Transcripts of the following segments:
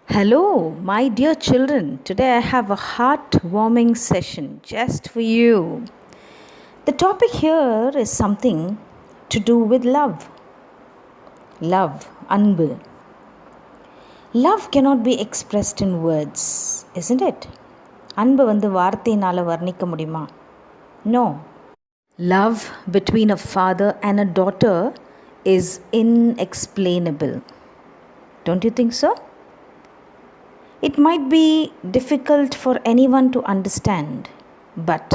Hello, my dear children. Today I have a heart-warming session just for you. The topic here is something to do with love. Love, anbu. Love cannot be expressed in words, isn't it? அன்பு வார்த்தையினால வர்ணிக்க முடியுமா? No. Love between a father and a daughter is inexplainable. Don't you think so? It might be difficult for anyone to understand, but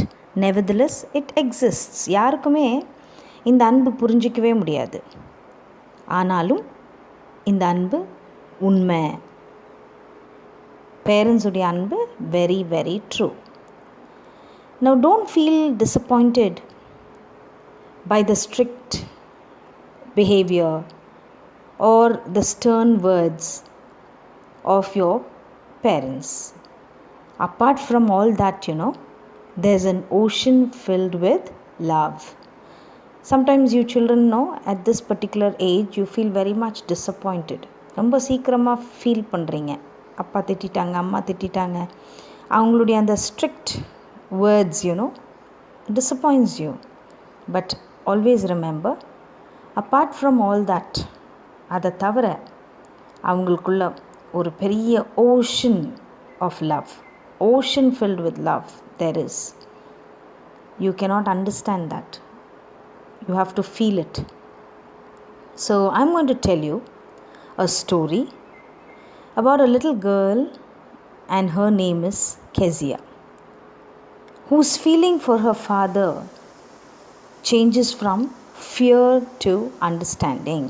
nevertheless it exists. யாருக்குமே இந்த அன்பு புரிஞ்சிக்கவே முடியாது. ஆனாலும் இந்த அன்பு உண்மை. Parents உடைய அன்பு very very true. Now don't feel disappointed by the strict behavior or the stern words of your parents. Apart from all that, there's an ocean filled with love. Sometimes you children know at this particular age you feel very much disappointed. ரொம்ப சீக்கிரமாக feel பண்ணுறீங்க. அப்பா திட்டாங்க, அம்மா திட்டாங்க, அவங்களுடைய அந்த strict words disappoints you. But always remember, apart from all that, அதை தவிர அவங்களுக்குள்ள ஒரு பெரிய ocean of love, ocean filled with love there is. You cannot understand that. You have to feel it. So I'm going to tell you a story about a little girl, and her name is Kezia, whose feeling for her father changes from fear to understanding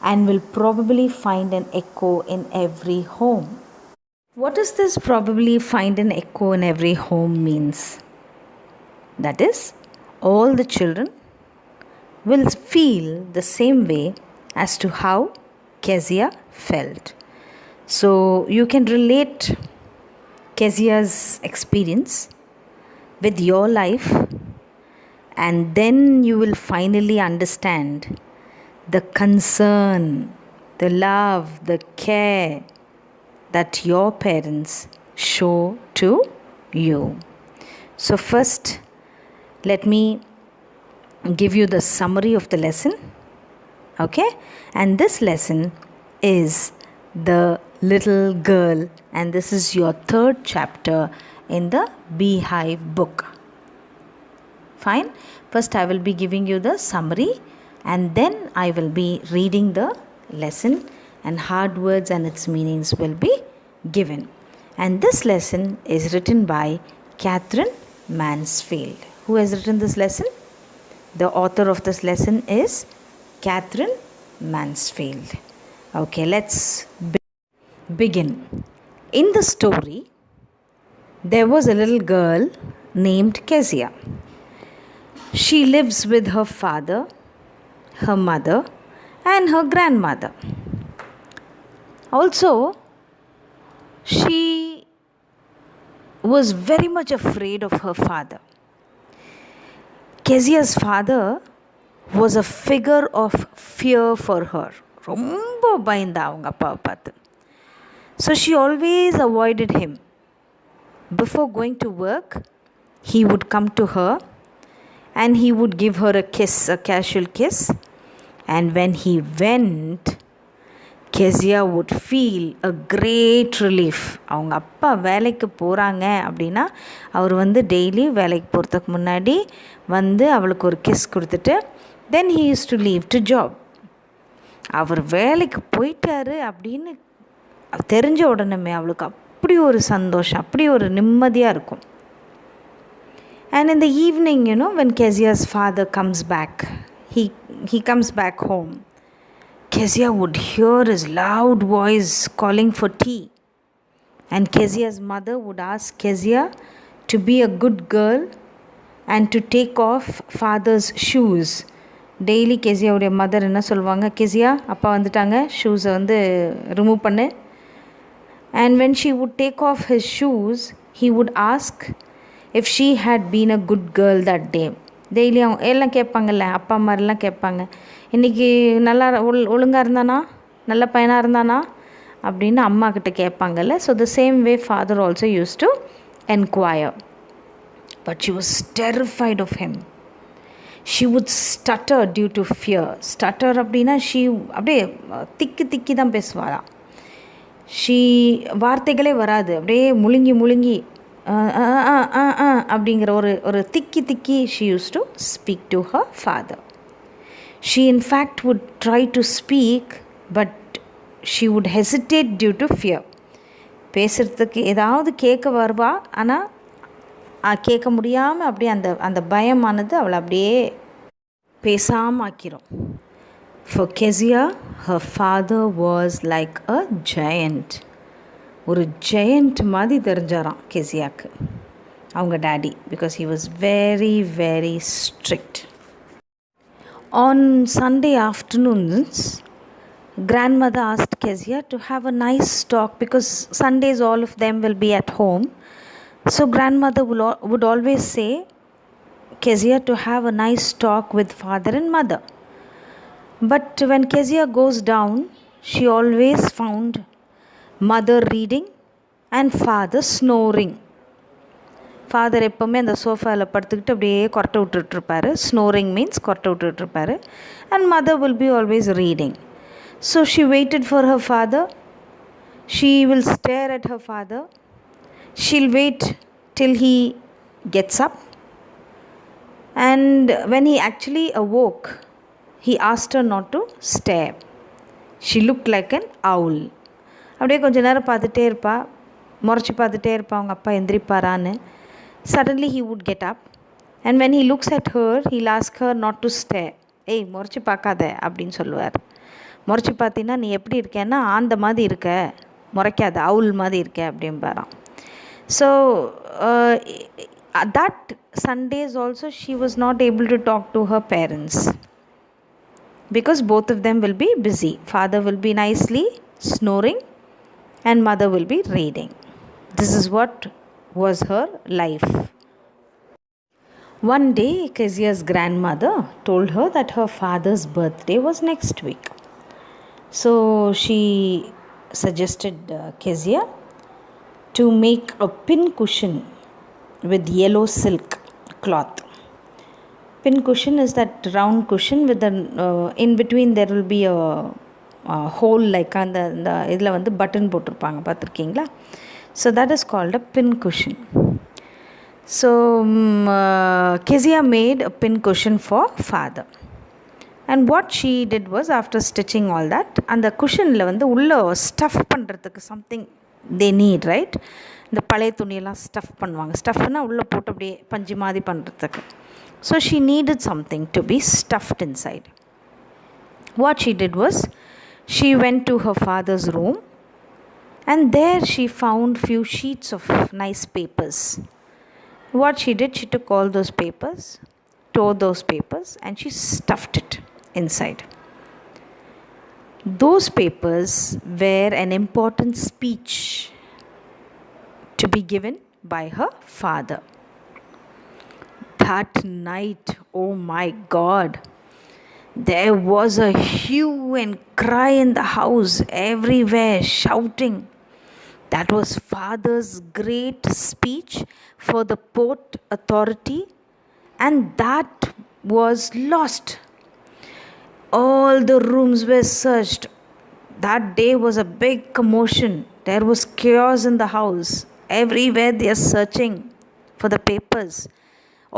and will probably find an echo in every home. What does this probably find an echo in every home means? That is, all the children will feel the same way as to how Kezia felt. So you can relate Kezia's experience with your life, and then you will finally understand the concern, the love, the care that your parents show to you. So first, let me give you the summary of the lesson. Okay? And this lesson is the little girl, and this is your third chapter in the Beehive book. Fine? First I will be giving you the summary, and then I will be reading the lesson, and hard words and its meanings will be given. And this lesson is written by Catherine Mansfield. Who has written this lesson? The author of this lesson is Catherine Mansfield. Okay, let's begin. In the story, there was a little girl named Kezia. She lives with her father, her mother, and her grandmother. Also, she was very much afraid of her father. Kezia's father was a figure of fear for her. ரொம்ப பயந்தா அவங்க அப்பாவை பார்த்து. So she always avoided him. Before going to work, he would come to her and he would give her a kiss, a casual kiss. And when he went, Kezia would feel a great relief. அவங்க அப்பா வேலைக்கு போகிறாங்க அப்படின்னா அவர் daily வேலைக்கு போகிறதுக்கு முன்னாடி அவளுக்கு ஒரு கிஸ் கொடுத்துட்டு then he used to leave to job. அவர் வேலைக்கு போயிட்டாரு அப்படின்னு தெரிஞ்ச உடனே அவளுக்கு அப்படி ஒரு சந்தோஷம், அப்படி ஒரு நிம்மதியாக இருக்கும். And in the evening, when Kezia's father comes back, he comes back home, Kezia would hear his loud voice calling for tea. And Kezia's mother would ask Kezia to be a good girl and to take off father's shoes. Daily கெசியாவுடைய mother என்ன சொல்லுவாங்க, Kezia அப்பா வந்துட்டாங்க, ஷூஸை remove பண்ணு. And when she would take off his shoes, he would ask if she had been a good girl that day. Daily அவங்க எல்லாம் கேட்பாங்கல்ல, அப்பா அம்மாரெல்லாம் கேட்பாங்க, இன்றைக்கி நல்லா ஒழுங்காக இருந்தானா, நல்ல பையனாக இருந்தானா அப்படின்னு அம்மா கிட்ட கேட்பாங்கல்ல. So the same way father also used to enquire. But she was terrified of him. She would stutter due to fear. Stutter அப்படின்னா ஷீ அப்படியே திக்கி தான் பேசுவாளாம். வார்த்தைகளே வராது, அப்படியே முழுங்கி அப்படிங்கிற ஒரு திக்கி she use to speak to her father. She in fact would try to speak, but she would hesitate due to fear. பேசுகிறதுக்கு ஏதாவது கேட்க வருவா, ஆனால் கேட்க முடியாமல் அப்படியே அந்த பயமானது அவளை அப்படியே பேசாமல் ஆக்கிரும். For Kezia, her father was like a giant. ஒரு ஜெயண்ட் மாதிரி தெரிஞ்சாராம் கெசியாவுக்கு அவங்க daddy, because he was very very strict. On Sunday afternoons, grandmother asked Kezia to have a nice talk, because Sundays all of them will be at home. So grandmother would always say Kezia to have a nice talk with father and mother. But when Kezia goes down, she always found mother reading and father snoring. Father எப்போவுமே அந்த சோஃபாவில் படுத்துக்கிட்டு அப்படியே கொரட்டை விட்டுட்ருப்பாரு. Snoring means கொரட்டை விட்டுட்ருப்பாரு. And mother will be always reading. So she waited for her father. She will stare at her father. She'll wait till he gets up. And when he actually awoke, he asked her not to stare. She looked like an owl. அப்படியே கொஞ்ச நேரம் பார்த்துட்டே இருப்பா, முறைச்சி பார்த்துட்டே இருப்பா அவங்க அப்பா எந்திரிப்பாரான்னு. Suddenly he would get up, and when he looks at her, he'll ask her not to stare. ஏய் முறைச்சி பார்க்காத அப்படின்னு சொல்லுவார். முறைச்சி பார்த்தீங்கன்னா நீ எப்படி இருக்கேன்னா ஆந்த மாதிரி இருக்க, முறைக்காத அவுல் மாதிரி இருக்க அப்படின்பாராம். So that Sundays also she was not able to talk to her parents, because both of them will be busy. Father will be nicely snoring and mother will be reading. This is what was her life. One day Kezia's grandmother told her that her father's birthday was next week. So she suggested Kezia to make a pin cushion with yellow silk cloth. Pin cushion is that round cushion with the in between there will be a hole, like அந்த இதில் வந்து button போட்டிருப்பாங்க பார்த்துருக்கீங்களா. So that is called a pin cushion. So Kezia made a pin cushion for father. And what she did was, after stitching all that, அந்த குஷனில் வந்து உள்ளே stuff பண்ணுறதுக்கு something they need, right? இந்த பழைய துணியெல்லாம் ஸ்டஃப் பண்ணுவாங்க. ஸ்டஃப்னால் உள்ளே போட்டு அப்படியே பஞ்சு மாதிரி பண்ணுறதுக்கு. So she needed something to be stuffed inside. What she did was, she went to her father's room, and there she found few sheets of nice papers. What she did, she took all those papers, tore those papers, and she stuffed it inside. Those papers were an important speech to be given by her father. That night, oh my God, there was a hue and cry in the house, everywhere shouting. That was father's great speech for the port authority, and that was lost. All the rooms were searched. That day was a big commotion. There was chaos in the house. Everywhere they are searching for the papers.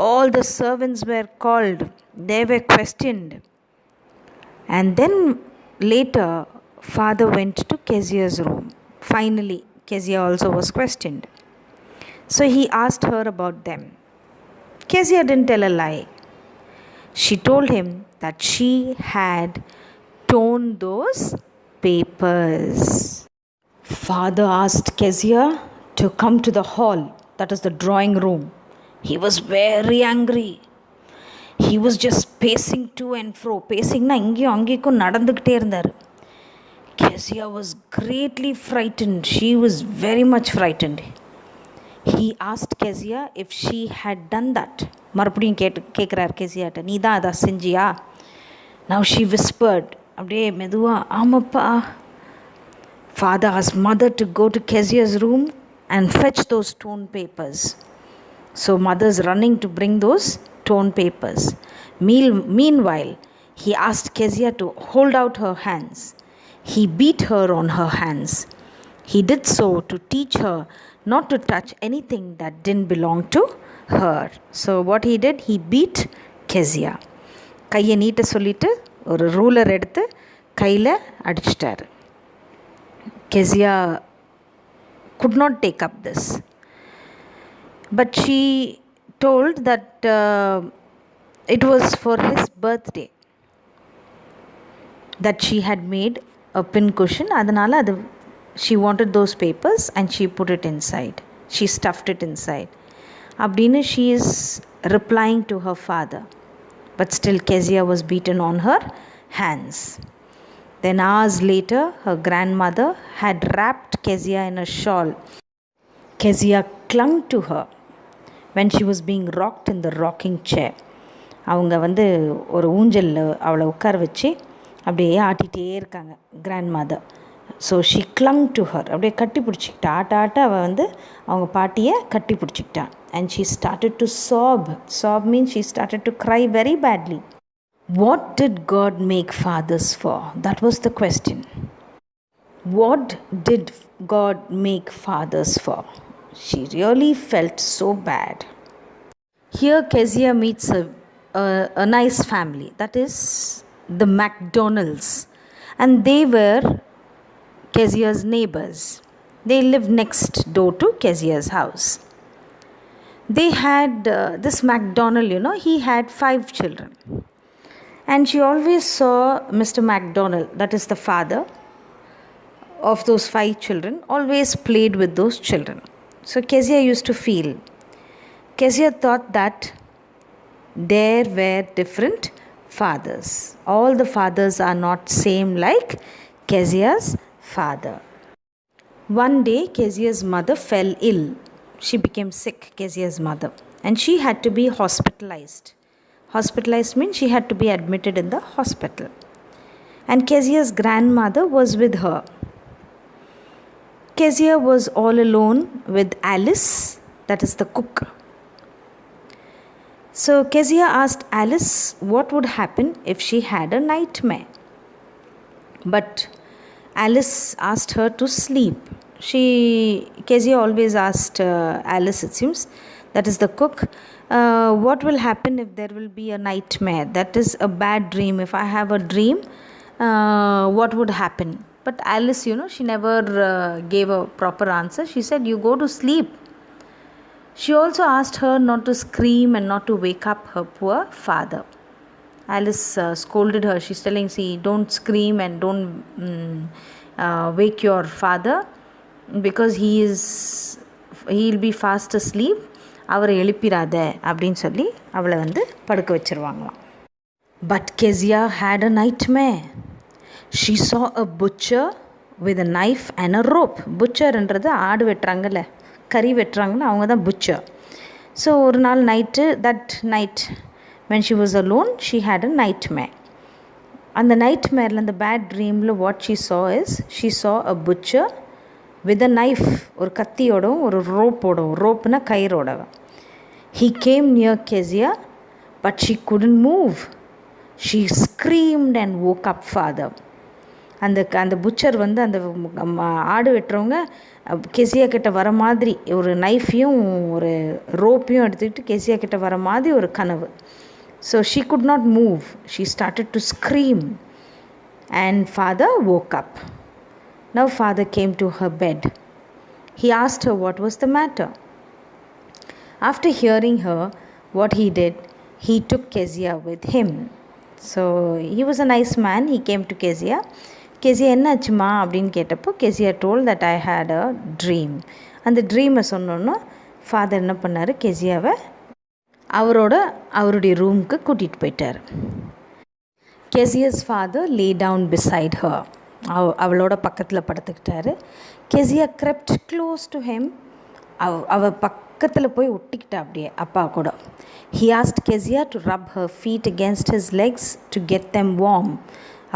All the servants were called. They were questioned. And then later, father went to Kezia's room. Finally, Kezia also was questioned. So he asked her about them. Kezia didn't tell a lie. She told him that she had torn those papers. Father asked Kezia to come to the hall, that is the drawing room. He was very angry. He was just pacing to and fro. Pacingna ingeyum angeykum nadandukite irundar. Kezia was greatly frightened. She was very much frightened. He asked Kezia if she had done that. மறுபடியும் கேட்குறார் கேசியாட்ட, நீ தான் அதை செஞ்சியா? Now she whispered, அப்படியே மெதுவா, ஆமாப்பா. father asked mother to go to Kezia's room and fetch those torn papers. So mother's running to bring those torn papers. Meanwhile, he asked Kezia to hold out her hands. He beat her on her hands. He did so to teach her not to touch anything that didn't belong to her. So what he did, he beat Kezia. கையை நீட்ட சொல்லிட்டு ஒரு ruler எடுத்து கையில் அடிச்சிட்டாரு. Kezia could not take up this. But she told that it was for his birthday that she had made a pin cushion. Adanala she wanted those papers and she put it inside. She stuffed it inside. Abdina, she is replying to her father. But still Kezia was beaten on her hands. Then hours later, her grandmother had wrapped Kezia in a shawl. Kezia clung to her when she was being rocked in the rocking chair. அவங்க வந்து ஒரு ஊஞ்சலில் அவளை உட்கார வச்சு அப்படியே ஆட்டிகிட்டே இருக்காங்க grandmother. So she clung to her, அப்படியே கட்டி பிடிச்சிக்கிட்டா. ஆட்ட அவள் வந்து அவங்க பாட்டியை கட்டி பிடிச்சிக்கிட்டான். And she started to sob means she started to cry very badly. What did God make fathers for? That was the question. What did God make fathers for? She really felt so bad. Here Kezia meets a nice family, that is the McDonalds, and they were Kezia's neighbors. They lived next door to Kezia's house. They had this McDonald, he had 5 children. And she always saw Mr. McDonald, that is the father of those 5 children, always played with those children. So Kezia used to feel. Kezia thought that there were different fathers. All the fathers are not same like Kezia's father. One day Kezia's mother fell ill. She became sick, Kezia's mother, and she had to be hospitalized. Hospitalized means she had to be admitted in the hospital. And Kezia's grandmother was with her. Kezia was all alone with Alice, that is the cook. So Kezia asked Alice what would happen if she had a nightmare. But Alice asked her to sleep. Kezia always asked Alice, it seems, that is the cook, what will happen if there will be a nightmare, that is a bad dream. If I have a dream, what would happen? But Alice, she never gave a proper answer. She said, you go to sleep. She also asked her not to scream and not to wake up her poor father. Alice scolded her. She's telling, see, don't scream and don't wake your father, because he'll be fast asleep. அவரை எழுப்பிராத அப்படின்னு சொல்லி அவளை வந்து படுக்க வச்சிருவாங்களாம். But Kezia had a nightmare. She saw a butcher with a knife and a rope. Butcherன்றது ஆடு வெட்டுறாங்கல்ல, கறி வெட்டுறாங்கன்னா அவங்க தான் butcher. ஸோ ஒரு நாள் that night when she was alone, she had a nightmare. அந்த நைட்மேரில், அந்த bad ட்ரீமில் what she saw is, she saw a butcher with a knife, ஒரு கத்தியோடவும் ஒரு ரோப்போடவும், ரோப்புனா கயிறோடவும். He came near Kezia, but she couldn't move. She screamed and woke up father. அந்த butcher வந்து அந்த ஆடு வெட்டுறவங்க Kezia கிட்ட வர மாதிரி ஒரு நைஃபையும் ஒரு ரோப்பையும் எடுத்துக்கிட்டு கெசியா கிட்ட வர மாதிரி ஒரு கனவு. So she could not move. She started to scream and father woke up. Now father came to her bed. He asked her what was the matter. After hearing her, what he did, he took Kezia with him. So he was a nice man. He came to Kezia. Kezia, என்னாச்சுமா அப்படின்னு கேட்டப்போ Kezia told that I had a dream. அந்த ட்ரீமை சொன்னோன்னா father என்ன பண்ணார், கெசியாவை அவருடைய ரூமுக்கு கூட்டிகிட்டு போயிட்டார். Kezia's father lay down beside her. அவளோட பக்கத்தில் படுத்துக்கிட்டாரு. Kezia crept close to him. அவள் பக்கத்தில் போய் ஒட்டிக்கிட்டா அப்படியே அப்பா கூட. He asked Kezia to rub her feet against his legs to get them warm.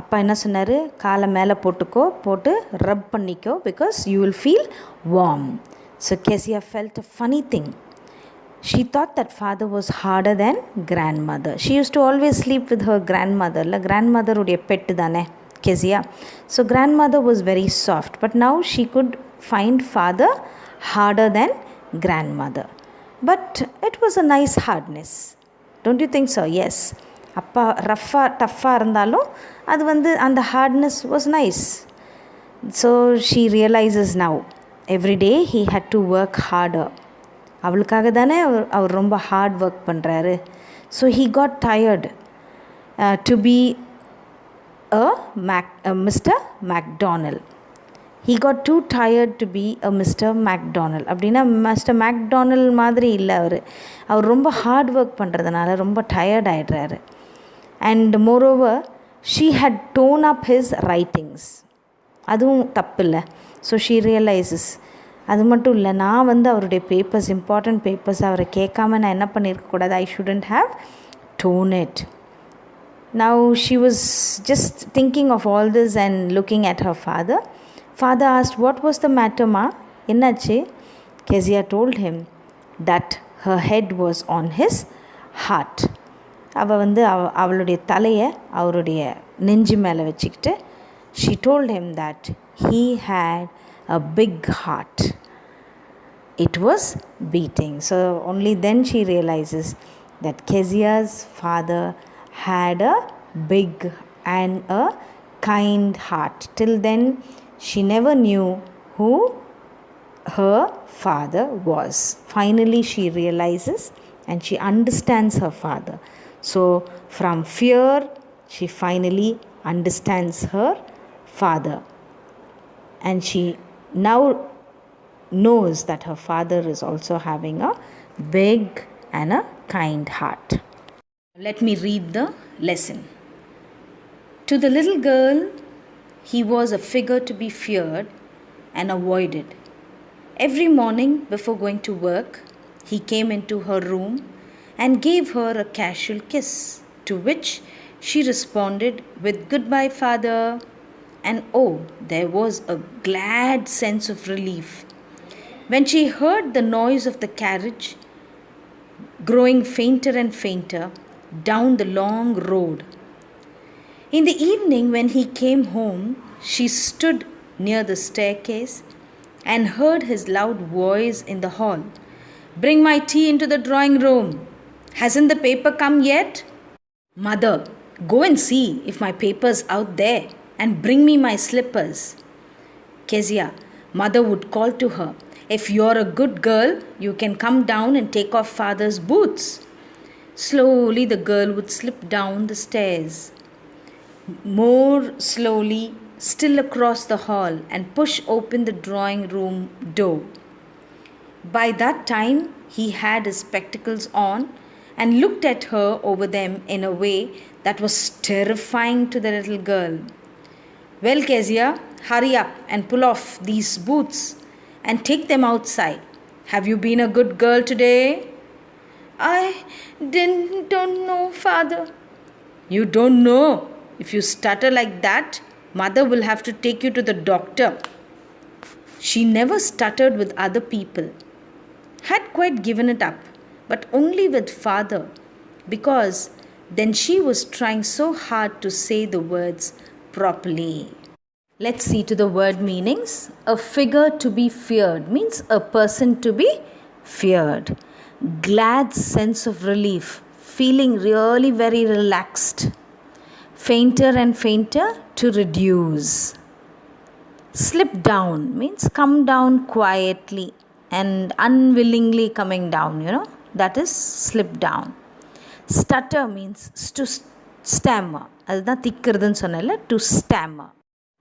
அப்பா என்ன சொன்னார், காலை மேலே போட்டு ரப் பண்ணிக்கோ, because you will feel warm. So Kezia felt a funny thing. She thought that father was harder than grandmother. She used to always sleep with her grandmother. Grandmother உடைய bed தானே Kezia. So grandmother was very soft. But now she could find father harder than grandmother. But it was a nice hardness. Don't you think so? Yes. அப்பா டஃப்பாக இருந்தாலும் அது அந்த hardness was nice. So she realizes now, every day he had to work harder. அவளுக்காக தானே அவர் ரொம்ப hard work பண்ணுறாரு. So he got tired to be a Mr. McDonald. He got too tired to be a Mr. McDonald. அப்படின்னா Mister McDonald மாதிரி இல்லை, அவர் ரொம்ப hard work பண்ணுறதுனால ரொம்ப டயர்ட் ஆகிடுறாரு. And moreover she had torn up his writings. அதுவும் தப்பு இல்லை. ஸோ ஷீ ரியலைசஸ், அது மட்டும் இல்லை, நான் அவருடைய பேப்பர்ஸ், இம்பார்ட்டண்ட் பேப்பர்ஸ் அவரை கேட்காம நான் என்ன பண்ணியிருக்கக்கூடாது, I shouldn't have done it. Now she was just thinking of all this and looking at her father. Father asked, what was the matter, ma? Ennache? Kezia told him that her head was on his heart. அவளுடைய தலையை அவருடைய நெஞ்சு மேலே வச்சுக்கிட்டு she told him that he had a big heart. It was beating. So only then she realizes that Kezia's father had a big and a kind heart. Till then she never knew who her father was. Finally she realizes and she understands her father. So from fear she finally understands her father, and she now knows that her father is also having a big and a kind heart. Let me read the lesson. To the little girl, he was a figure to be feared and avoided. Every morning before going to work, he came into her room and gave her a casual kiss, to which she responded with, "Goodbye, father." And oh, there was a glad sense of relief when she heard the noise of the carriage growing fainter and fainter down the long road. In the evening, when he came home, she stood near the staircase and heard his loud voice in the hall. "Bring my tea into the drawing room. Hasn't the paper come yet? Mother, go and see if my paper's out there and bring me my slippers." Kezia, mother would call to her, "If you're a good girl, you can come down and take off father's boots." Slowly the girl would slip down the stairs, more slowly still across the hall, and push open the drawing room door. By that time he had his spectacles on and looked at her over them in a way that was terrifying to the little girl. "Well, Kezia, hurry up and pull off these boots and take them outside. Have you been a good girl today?" "I don't know, father." "You don't know? If you stutter like that, mother will have to take you to the doctor." She never stuttered with other people, had quite given it up, but only with father, because then she was trying so hard to say the words properly. Let's see to the word meanings. A figure to be feared means a person to be feared. Glad sense of relief, feeling really very relaxed. Fainter and fainter, to reduce. Slip down means come down quietly and unwillingly coming down, that is slip down. Stutter means to stammer. அதுதான் திக்கிறதுன்னு சொன்னேன்ல, to stammer.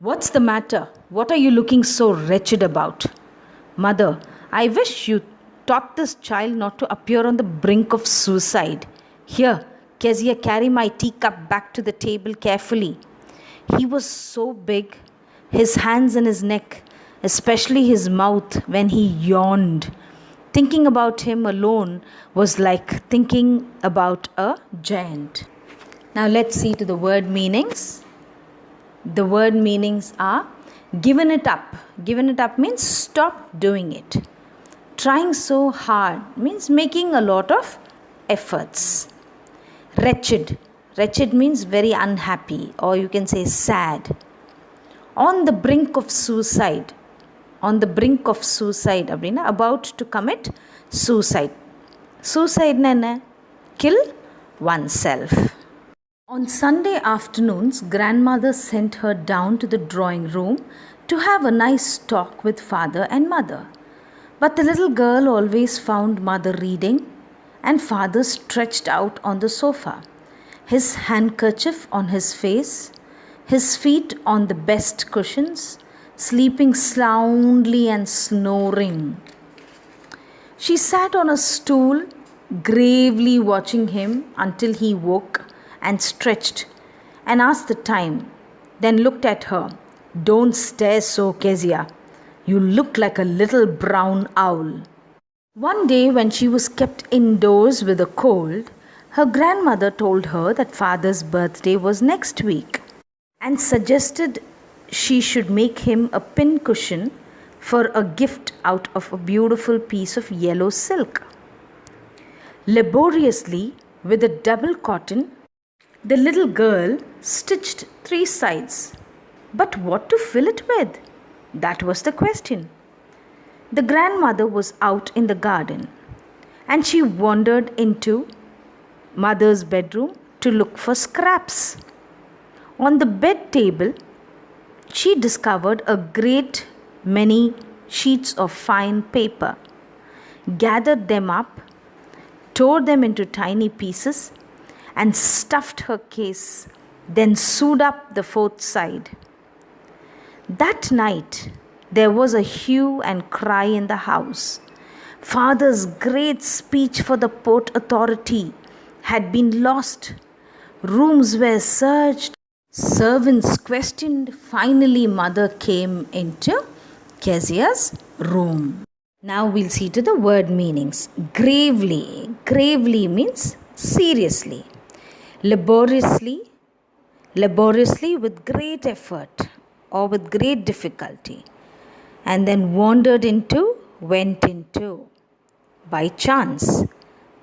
"What's the matter? What are you looking so wretched about?" "Mother, I wish you taught this child not to appear on the brink of suicide. Here, Kezia, carry my teacup back to the table carefully." He was so big, his hands and his neck, especially his mouth when he yawned. Thinking about him alone was like thinking about a giant. Now let's see to the word meanings. The word meanings are given it up. Given it up means stop doing it. Trying so hard means making a lot of efforts. Wretched. Wretched means very unhappy, or you can say sad. On the brink of suicide. On the brink of suicide அப்படின்னா about to commit suicide. Suicide என்ன? Kill oneself. On Sunday afternoons, grandmother sent her down to the drawing room to have a nice talk with father and mother. But the little girl always found mother reading and father stretched out on the sofa, his handkerchief on his face, his feet on the best cushions, sleeping soundly and snoring. She sat on a stool, gravely watching him until he woke and stretched and asked the time, then looked at her. Don't stare so, Kezia. You look like a little brown owl. One day when she was kept indoors with a cold, her grandmother told her that father's birthday was next week and suggested she should make him a pincushion for a gift out of a beautiful piece of yellow silk. Laboriously, with a double cotton, the little girl stitched 3 sides. But what to fill it with? That was the question. The grandmother was out in the garden and she wandered into mother's bedroom to look for scraps. On the bed table, she discovered a great many sheets of fine paper, gathered them up, tore them into tiny pieces, and stuffed her case, then sewed up the 4th side. That night, there was a hue and cry in the house. Father's great speech for the Port Authority had been lost. Rooms were searched. Servants questioned. Finally, mother came into Kezia's room. Now we'll see to the word meanings. Gravely. Gravely means seriously. Laboriously. Laboriously with great effort or with great difficulty. And then wandered into, went into. By chance.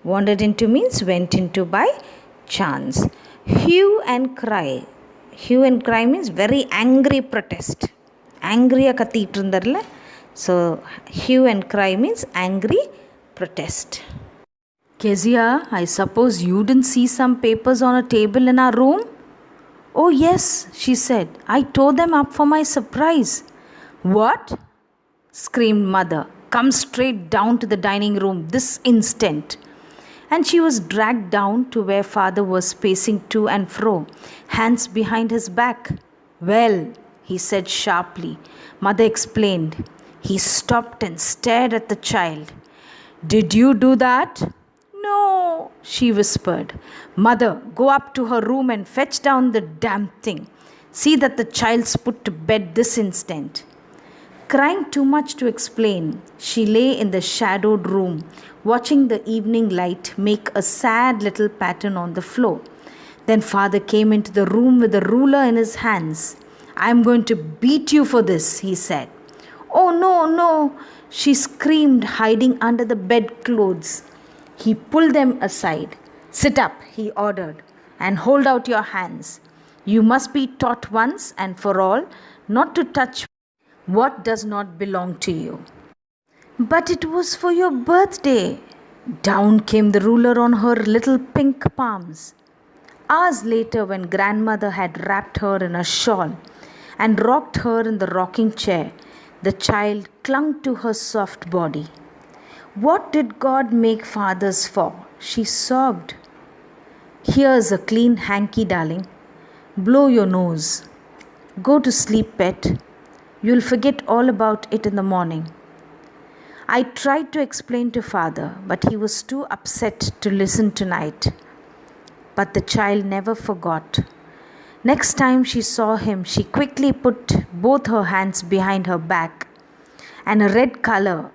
Wandered into means went into by chance. Hue and cry. Hue and cry means very angry protest. Angry kathittu irundarla. So hue and cry means angry protest. Kezia, I suppose you didn't see some papers on a table in our room? Oh yes, she said. I tore them up for my surprise. What? Screamed mother. Come straight down to the dining room this instant. And she was dragged down to where father was pacing to and fro, hands behind his back. Well, he said sharply. Mother explained. He stopped and stared at the child. Did you do that? No, she whispered. Mother, go up to her room and fetch down the damn thing. See that the child's put to bed this instant. Crying too much to explain, she lay in the shadowed room, watching the evening light make a sad little pattern on the floor. Then father came into the room with a ruler in his hands. I am going to beat you for this, he said. Oh no, no, she screamed, hiding under the bedclothes. He pulled them aside. Sit up, he ordered, and hold out your hands. You must be taught once and for all not to touch what does not belong to you. But it was for your birthday. Down came the ruler on her little pink palms. Hours later, when grandmother had wrapped her in a shawl and rocked her in the rocking chair, the child clung to her soft body. What did God make fathers for? She sobbed. Here's a clean hanky, darling. Blow your nose. Go to sleep, pet. You'll forget all about it in the morning. I tried to explain to father, but he was too upset to listen tonight. But the child never forgot. Next time she saw him, she quickly put both her hands behind her back, and a red color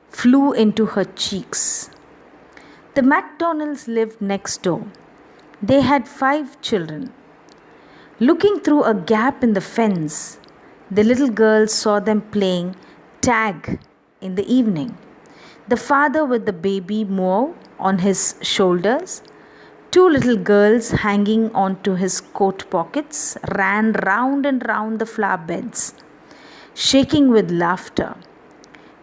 flew into her cheeks. The McDonalds lived next door. They had 5 children. Looking through a gap in the fence, the little girl saw them playing tag in the evening. The father with the baby Moe on his shoulders, two little girls hanging onto his coat pockets, ran round and round the flower beds, shaking with laughter.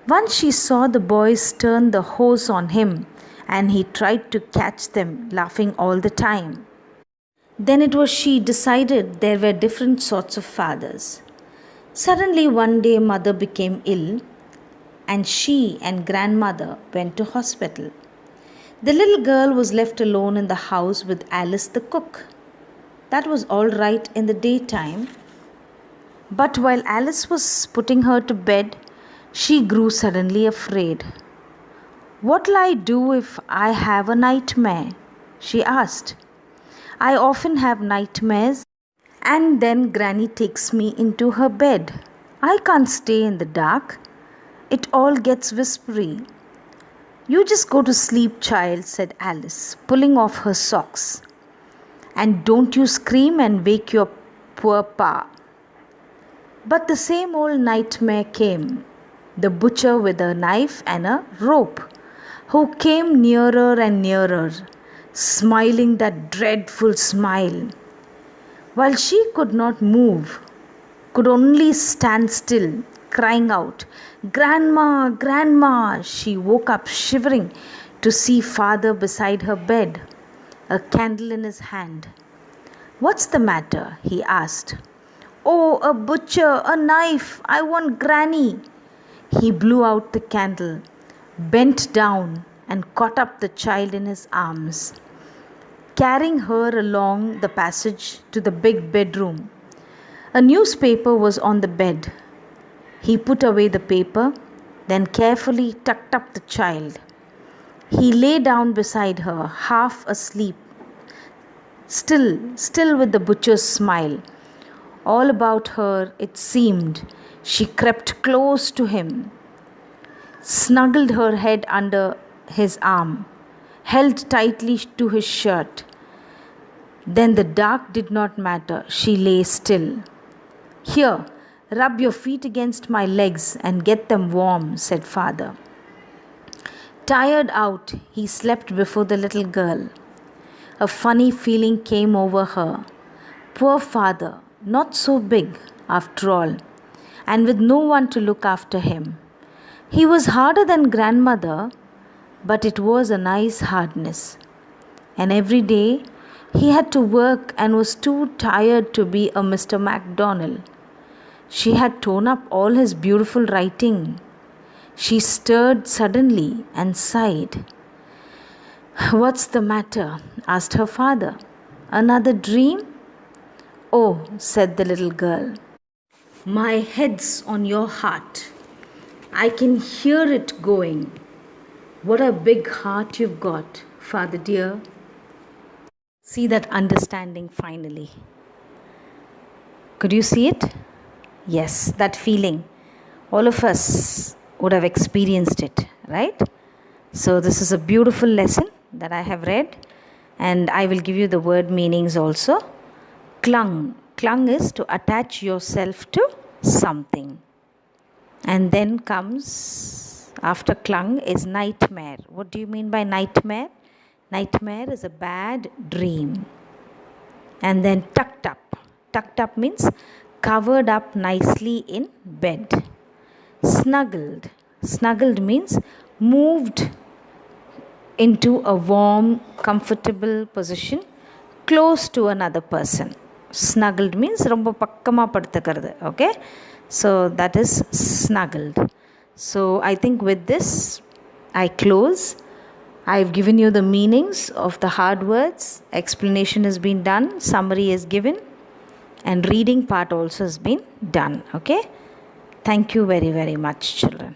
Once she saw the boys turn the hose on him, and he tried to catch them, laughing all the time. Then it was she decided there were different sorts of fathers. Suddenly one day mother became ill and she and grandmother went to hospital. The little girl was left alone in the house with Alice the cook. That was all right in the daytime, but while Alice was putting her to bed, she grew suddenly afraid. "What'll I do if I have a nightmare?" she asked. "I often have nightmares, and then Granny takes me into her bed. I can't stay in the dark. It all gets whispery." "You just go to sleep, child," said Alice, pulling off her socks. "And don't you scream and wake your poor pa." But the same old nightmare came. The butcher with a knife and a rope, who came nearer and nearer, smiling that dreadful smile. While she could not move, could only stand still, crying out, "Grandma, Grandma!" She woke up shivering to see father beside her bed, a candle in his hand. "What's the matter?" he asked. "Oh, a butcher, a knife! I want Granny!" He blew out the candle, bent down, and caught up the child in his arms, carrying her along the passage to the big bedroom. A newspaper was on the bed. He put away the paper, then carefully tucked up the child. He lay down beside her, half asleep, still with the butcher's smile all about her, it seemed. She crept close to him, snuggled her head under his arm, held tightly to his shirt. Then the dark did not matter. She lay still. "Here, rub your feet against my legs and get them warm," said father. Tired out, he slept before the little girl. A funny feeling came over her. Poor father, not so big after all, and with no one to look after him. He was harder than grandmother, but it was a nice hardness. And every day he had to work and was too tired to be a Mr. MacDonald. She had torn up all his beautiful writing. She stirred suddenly and sighed. "What's the matter?" asked her father. "Another dream?" "Oh," said the little girl, "my head's on your heart. I can hear it going. What a big heart you've got, father dear." See that understanding finally. Could you see it? Yes, that feeling. All of us would have experienced it, right? So this is a beautiful lesson that I have read, and I will give you the word meanings also. Clung. Clung is to attach yourself to something. And then comes, after clung, is nightmare. What do you mean by nightmare? Nightmare is a bad dream. And then tucked up. Tucked up means covered up nicely in bed. Snuggled. Snuggled means moved into a warm, comfortable position close to another person. Snuggled means romba pakkama paduthukaradu. Okay, so that is snuggled. So I think with this I close. I've given you the meanings of the hard words. Explanation has been done, summary is given, and reading part also has been done. Okay, thank you very, very much, children.